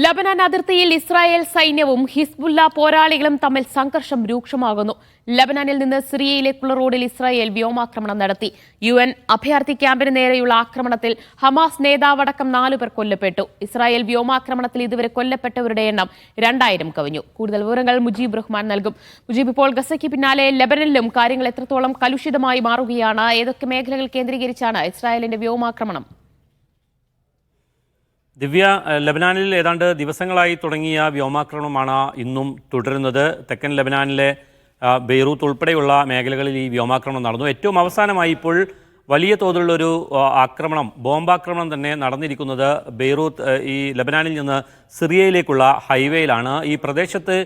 ലബനാൻ അതിർത്തിയിൽ ഇസ്രായേൽ സൈന്യവും ഹിസ്ബുല്ല പോരാളികളും തമ്മിൽ സംഘർഷം രൂക്ഷമാകുന്നു. ലബനാനിൽ നിന്ന് സിറിയയിലേക്കുള്ള റോഡിൽ ഇസ്രായേൽ വ്യോമാക്രമണം നടത്തി. UN അഭയാർത്ഥി ക്യാമ്പിന് നേരെയുള്ള ആക്രമണത്തിൽ ഹമാസ് നേതാവടക്കം 4 പേർ കൊല്ലപ്പെട്ടു. ഇസ്രായേൽ വ്യോമാക്രമണത്തിൽ ഇതുവരെ കൊല്ലപ്പെട്ടവരുടെ എണ്ണം 2000 കവിഞ്ഞു. കൂടുതൽ വിവരങ്ങൾ മുജീബ് റഹ്മാൻ നൽകും. മുജീബ്, ഇപ്പോൾ ഗസയ്ക്ക് പിന്നാലെ ലബനനിലും കാര്യങ്ങൾ എത്രത്തോളം കലുഷിതമായി മാറുകയാണ്? ഏതൊക്കെ മേഖലകൾ കേന്ദ്രീകരിച്ചാണ് ഇസ്രായേലിന്റെ വ്യോമാക്രമണം? ദിവ്യ, ലബനാനിൽ ഏതാണ്ട് ദിവസങ്ങളായി തുടങ്ങിയ വ്യോമാക്രമണമാണ് ഇന്നും തുടരുന്നത്. തെക്കൻ ലബനാനിലെ ബെയ്റൂത്ത് ഉൾപ്പെടെയുള്ള മേഖലകളിൽ ഈ വ്യോമാക്രമണം നടന്നു. ഏറ്റവും അവസാനമായി ഇപ്പോൾ വലിയ തോതിലുള്ളൊരു ബോംബാക്രമണം തന്നെ നടന്നിരിക്കുന്നത് ബെയ്റൂത്ത് ഈ ലബനാനിൽ നിന്ന് സിറിയയിലേക്കുള്ള ഹൈവേയിലാണ്. ഈ പ്രദേശത്ത്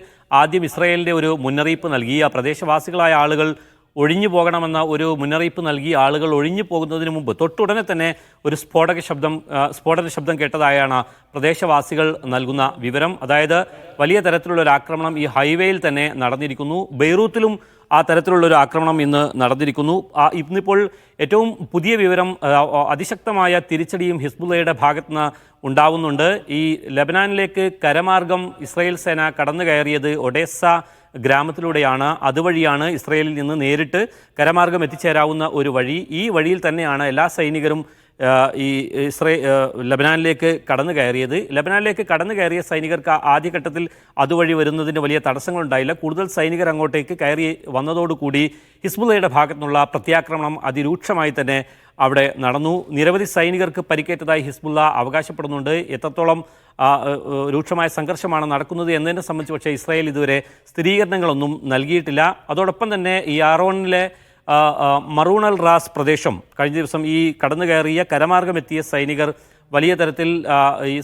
ആദ്യം ഇസ്രായേലിൻ്റെ ഒരു മുന്നറിയിപ്പ് നൽകി. ആ പ്രദേശവാസികളായ ആളുകൾ ഒഴിഞ്ഞു പോകണമെന്ന ഒരു മുന്നറിയിപ്പ് നൽകി ആളുകൾ ഒഴിഞ്ഞു പോകുന്നതിന് മുമ്പ് തൊട്ടുടനെ തന്നെ ഒരു സ്ഫോടന ശബ്ദം കേട്ടതായാണ് പ്രദേശവാസികൾ നൽകുന്ന വിവരം. അതായത് വലിയ തരത്തിലുള്ള ഒരു ആക്രമണം ഈ ഹൈവേയിൽ തന്നെ നടന്നിരിക്കുന്നു. ബെയ്റൂത്തിലും ആ തരത്തിലുള്ളൊരു ആക്രമണം ഇന്ന് നടന്നിരിക്കുന്നു. ഇന്നിപ്പോൾ ഏറ്റവും പുതിയ വിവരം, അതിശക്തമായ തിരിച്ചടിയും ഹിസ്ബുള്ളയുടെ ഭാഗത്തുനിന്ന് ഉണ്ടാവുന്നുണ്ട്. ഈ ലബനാനിലേക്ക് കരമാർഗം ഇസ്രായേൽ സേന കടന്നു കയറിയത് ഒഡേസ ഗ്രാമത്തിലൂടെയാണ്. അതുവഴിയാണ് ഇസ്രായേലിൽ നിന്ന് നേരിട്ട് കരമാർഗം എത്തിച്ചേരാവുന്ന ഒരു വഴി. ഈ വഴിയിൽ തന്നെയാണ് എല്ലാ സൈനികരും ഈ ലബനാനിലേക്ക് കടന്നു കയറിയത്. ലബനാനിലേക്ക് കടന്നു കയറിയ സൈനികർക്ക് ആദ്യഘട്ടത്തിൽ അതുവഴി വരുന്നതിന് വലിയ തടസ്സങ്ങളുണ്ടായില്ല. കൂടുതൽ സൈനികർ അങ്ങോട്ടേക്ക് കയറി വന്നതോടുകൂടി ഹിസ്ബുള്ളയുടെ ഭാഗത്തുനിന്നുള്ള പ്രത്യാക്രമണം അതിരൂക്ഷമായി തന്നെ അവിടെ നടന്നു. നിരവധി സൈനികർക്ക് പരിക്കേറ്റതായി ഹിസ്ബുള്ള അവകാശപ്പെടുന്നുണ്ട്. എത്രത്തോളം രൂക്ഷമായ സംഘർഷമാണ് നടക്കുന്നത് എന്നതിനെ സംബന്ധിച്ച് പക്ഷേ ഇസ്രായേൽ ഇതുവരെ സ്ഥിരീകരണങ്ങളൊന്നും നൽകിയിട്ടില്ല. അതോടൊപ്പം തന്നെ ഈ ആറോണിലെ മറൂൺ അൽ റാസ് പ്രദേശം കഴിഞ്ഞ ദിവസം ഈ കടന്നു കയറിയ കരമാർഗമെത്തിയ സൈനികർ വലിയ തരത്തിൽ ഈ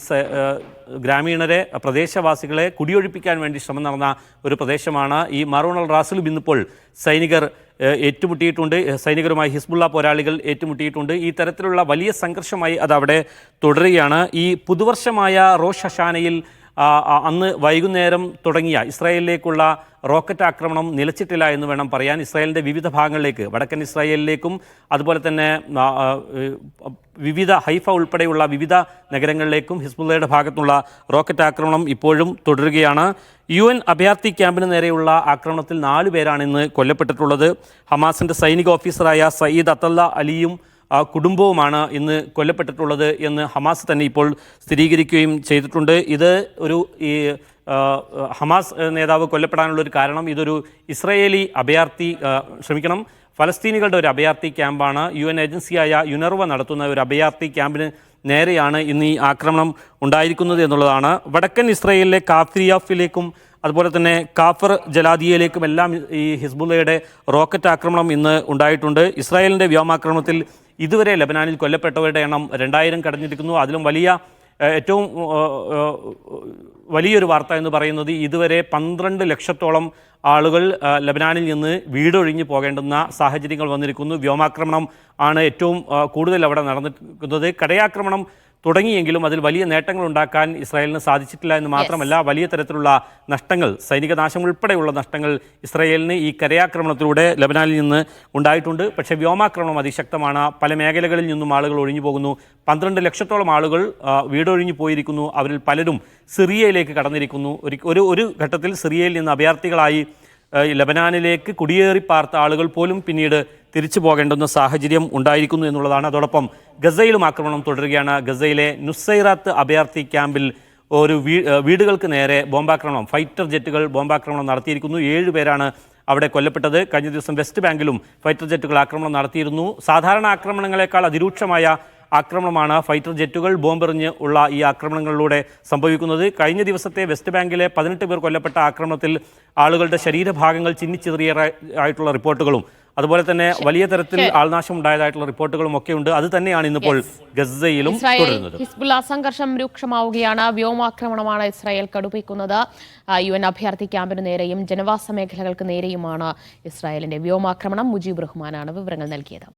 ഗ്രാമീണരെ, പ്രദേശവാസികളെ കുടിയൊഴിപ്പിക്കാൻ വേണ്ടി ശ്രമം നടന്ന ഒരു പ്രദേശമാണ്. ഈ മറൂൺ അൽ റാസിലും ഇന്നിപ്പോൾ സൈനികർ ഏറ്റുമുട്ടിയിട്ടുണ്ട്. സൈനികരുമായി ഹിസ്ബുള്ള പോരാളികൾ ഏറ്റുമുട്ടിയിട്ടുണ്ട്. ഈ തരത്തിലുള്ള വലിയ സംഘർഷമായി അതവിടെ തുടരുകയാണ്. ഈ പുതുവർഷമായ റോഷ് ഹഷാനയിൽ അന്ന് വൈകുന്നേരം തുടങ്ങിയ ഇസ്രായേലിലേക്കുള്ള റോക്കറ്റ് ആക്രമണം നിലച്ചിട്ടില്ല എന്ന് വേണം പറയാൻ. ഇസ്രായേലിൻ്റെ വിവിധ ഭാഗങ്ങളിലേക്ക്, വടക്കൻ ഇസ്രായേലിലേക്കും അതുപോലെ തന്നെ ഹൈഫ ഉൾപ്പെടെയുള്ള വിവിധ നഗരങ്ങളിലേക്കും ഹിസ്ബുള്ളയുടെ ഭാഗത്തുള്ള റോക്കറ്റ് ആക്രമണം ഇപ്പോഴും തുടരുകയാണ്. UN അഭയാർത്ഥി ക്യാമ്പിന് നേരെയുള്ള ആക്രമണത്തിൽ 4 പേരാണ് ഇന്ന് കൊല്ലപ്പെട്ടിട്ടുള്ളത്. ഹമാസിൻ്റെ സൈനിക ഓഫീസറായ സയ്യിദ് അത്തല്ല അലിയും കുടുംബവുമാണ് ഇന്ന് കൊല്ലപ്പെട്ടിട്ടുള്ളത് എന്ന് ഹമാസ് തന്നെ ഇപ്പോൾ സ്ഥിരീകരിക്കുകയും ചെയ്തിട്ടുണ്ട്. ഇത് ഹമാസ് നേതാവ് കൊല്ലപ്പെടാനുള്ളൊരു കാരണം ഇതൊരു ഇസ്രായേലി ഫലസ്തീനികളുടെ ഒരു അഭയാർത്ഥി ക്യാമ്പാണ്. UN ഏജൻസിയായ യുനർവ നടത്തുന്ന ഒരു അഭയാർത്ഥി ക്യാമ്പിന് നേരെയാണ് ഇന്ന് ഈ ആക്രമണം ഉണ്ടായിരിക്കുന്നത് എന്നുള്ളതാണ്. വടക്കൻ ഇസ്രായേലിലെ കാഫിരിയാഫിലേക്കും അതുപോലെ തന്നെ കാഫർ ജലാദിയയിലേക്കും എല്ലാം ഈ ഹിസ്ബുള്ളയുടെ റോക്കറ്റ് ആക്രമണം ഇന്ന് ഉണ്ടായിട്ടുണ്ട്. ഇസ്രായേലിൻ്റെ വ്യോമാക്രമണത്തിൽ ഇതുവരെ ലബനാനിൽ കൊല്ലപ്പെട്ടവരുടെ എണ്ണം 2000 കടന്നിരിക്കുന്നു. അതിലും ഏറ്റവും വലിയൊരു വാർത്ത എന്ന് പറയുന്നത് ഇതുവരെ 12 ലക്ഷത്തോളം ആളുകൾ ലബനാനിൽ നിന്ന് വീടൊഴിഞ്ഞ് പോകേണ്ടുന്ന സാഹചര്യങ്ങൾ വന്നിരിക്കുന്നു. വ്യോമാക്രമണം ആണ് ഏറ്റവും കൂടുതൽ അവിടെ നടന്നിരിക്കുന്നത്. കടയാക്രമണം തുടങ്ങിയെങ്കിലും അതിൽ വലിയ നേട്ടങ്ങൾ ഉണ്ടാക്കാൻ ഇസ്രായേലിന് സാധിച്ചിട്ടില്ല എന്ന് മാത്രമല്ല, വലിയ തരത്തിലുള്ള നഷ്ടങ്ങൾ, സൈനിക നാശം ഉൾപ്പെടെയുള്ള നഷ്ടങ്ങൾ ഇസ്രായേലിന് ഈ കരയാക്രമണത്തിലൂടെ ലബനാനിൽ നിന്ന് ഉണ്ടായിട്ടുണ്ട്. പക്ഷേ വ്യോമാക്രമണം അതിശക്തമാണ്. പല മേഖലകളിൽ നിന്നും ആളുകൾ ഒഴിഞ്ഞു പോകുന്നു. 12 ലക്ഷത്തോളം ആളുകൾ വീടൊഴിഞ്ഞു പോയിരിക്കുന്നു. അവരിൽ പലരും സിറിയയിലേക്ക് കടന്നിരിക്കുന്നു. ഒരു ഘട്ടത്തിൽ സിറിയയിൽ നിന്ന് അഭയാർത്ഥികളായി ലബനാനിലേക്ക് കുടിയേറി പാർത്ത ആളുകൾ പോലും പിന്നീട് തിരിച്ചു പോകേണ്ടുന്ന സാഹചര്യം ഉണ്ടായിരിക്കുന്നു എന്നുള്ളതാണ്. അതോടൊപ്പം ഗസയിലും ആക്രമണം തുടരുകയാണ്. ഗസയിലെ നുസൈറാത്ത് അഭയാർത്ഥി ക്യാമ്പിൽ ഒരു വീടുകൾക്ക് നേരെ ഫൈറ്റർ ജെറ്റുകൾ ബോംബാക്രമണം നടത്തിയിരിക്കുന്നു. 7 പേരാണ് അവിടെ കൊല്ലപ്പെട്ടത്. കഴിഞ്ഞ ദിവസം വെസ്റ്റ് ബാങ്കിലും ഫൈറ്റർ ജെറ്റുകൾ ആക്രമണം നടത്തിയിരുന്നു. സാധാരണ ആക്രമണങ്ങളെക്കാൾ അതിരൂക്ഷമായ ആക്രമണമാണ് ഫൈറ്റർ ജെറ്റുകൾ ബോംബെറിഞ്ഞ് ഉള്ള ഈ ആക്രമണങ്ങളിലൂടെ സംഭവിക്കുന്നത്. കഴിഞ്ഞ ദിവസത്തെ വെസ്റ്റ് ബാങ്കിലെ 18 പേർ കൊല്ലപ്പെട്ട ആക്രമണത്തിൽ ആളുകളുടെ ശരീരഭാഗങ്ങൾ ചിന്നിച്ചിതറിയായിട്ടുള്ള റിപ്പോർട്ടുകളും അതുപോലെ തന്നെ വലിയ തരത്തിൽ ആൾനാശം ഉണ്ടായതായിട്ടുള്ള റിപ്പോർട്ടുകളും ഒക്കെ ഉണ്ട്. അത് തന്നെയാണ് ഇന്നിപ്പോൾ ഗസയിലും തുടരുന്നത്. ഹിസ്ബുള്ള സംഘർഷം രൂക്ഷമാവുകയാണ്. വ്യോമാക്രമണമാണ് ഇസ്രായേൽ കടുപ്പിക്കുന്നത്. UN അഭയാർത്ഥി ക്യാമ്പിന് നേരെയും ജനവാസ മേഖലകൾക്ക് നേരെയുമാണ് ഇസ്രായേലിന്റെ വ്യോമാക്രമണം. മുജീബ് റഹ്മാനാണ് വിവരങ്ങൾ നൽകിയത്.